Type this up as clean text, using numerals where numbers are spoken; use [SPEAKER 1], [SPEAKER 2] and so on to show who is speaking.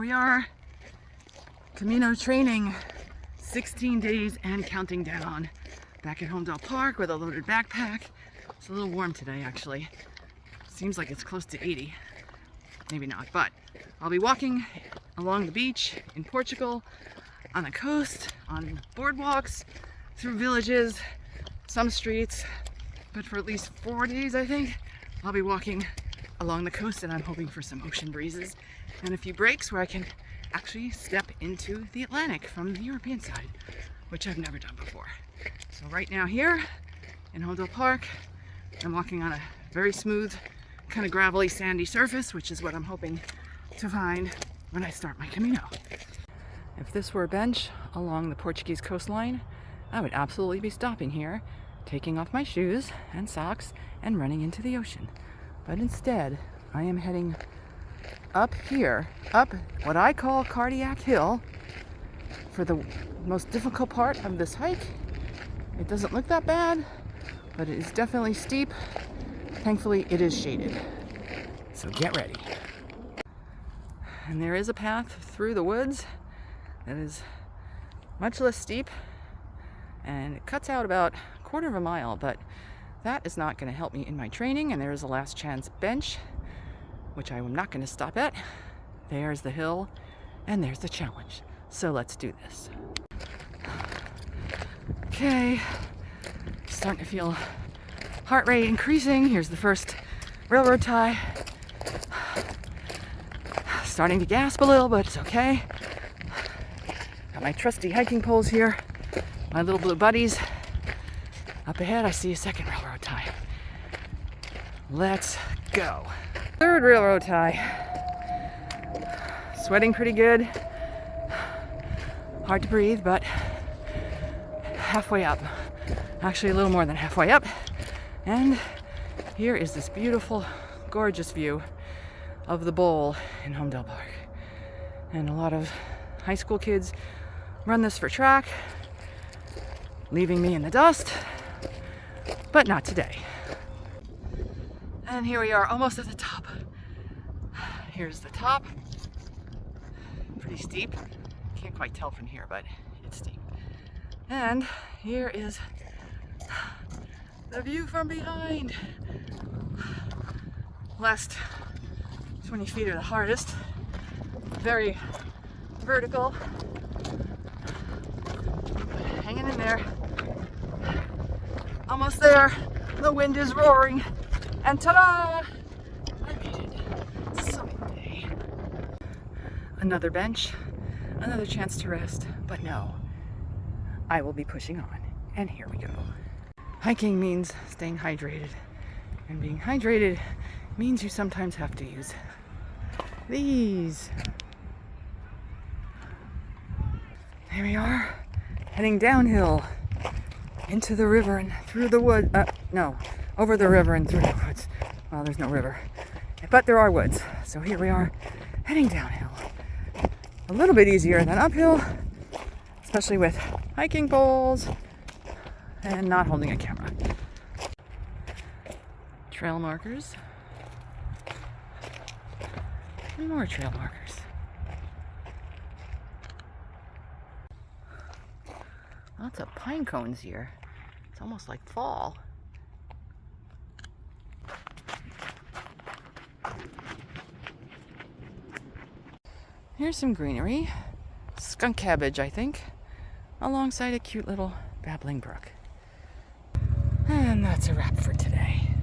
[SPEAKER 1] We are Camino training, 16 days and counting down. Back at Holmdel Park with a loaded backpack. It's a little warm today, actually. Seems like it's close to 80. Maybe not, but I'll be walking along the beach in Portugal, on the coast, on boardwalks, through villages, some streets, but for at least 4 days, I think, I'll be walking along the coast, and I'm hoping for some ocean breezes and a few breaks where I can actually step into the Atlantic from the European side, which I've never done before. So right now here in Holmdel Park, I'm walking on a very smooth, kind of gravelly, sandy surface, which is what I'm hoping to find when I start my Camino. If this were a bench along the Portuguese coastline, I would absolutely be stopping here, taking off my shoes and socks and running into the ocean. But instead, I am heading up here, up what I call Cardiac Hill, for the most difficult part of this hike. It doesn't look that bad, but it is definitely steep. Thankfully, it is shaded. So get ready. And there is a path through the woods that is much less steep, and it cuts out about a quarter of a mile, but that is not going to help me in my training. And there is a last chance bench, which I am not going to stop at. There's the hill, and there's the challenge. So let's do this. Okay, starting to feel heart rate increasing. Here's the first railroad tie. Starting to gasp a little, but it's okay. Got my trusty hiking poles here, my little blue buddies. Up ahead, I see a second railroad tie. Let's go. Third railroad tie. Sweating pretty good. Hard to breathe, but halfway up. Actually, a little more than halfway up. And here is this beautiful, gorgeous view of the bowl in Holmdel Park. And a lot of high school kids run this for track, leaving me in the dust, but not today. And here we are, almost at the top. Here's the top. Pretty steep. Can't quite tell from here, but it's steep. And here is the view from behind. Last 20 feet are the hardest. Very vertical. Hanging in there. Almost there. The wind is roaring. And ta-da! I made it. It's a sunny day. Another bench. Another chance to rest. But no. I will be pushing on. And here we go. Hiking means staying hydrated. And being hydrated means you sometimes have to use these. Here we are, heading downhill into the river and through the woods. No, over the river and through the woods. Well, there's no river, but there are woods. So here we are, heading downhill. A little bit easier than uphill, especially with hiking poles and not holding a camera. Trail markers. And more trail markers. Lots of pine cones here. It's almost like fall. Here's some greenery. Skunk cabbage, I think, alongside a cute little babbling brook. And that's a wrap for today.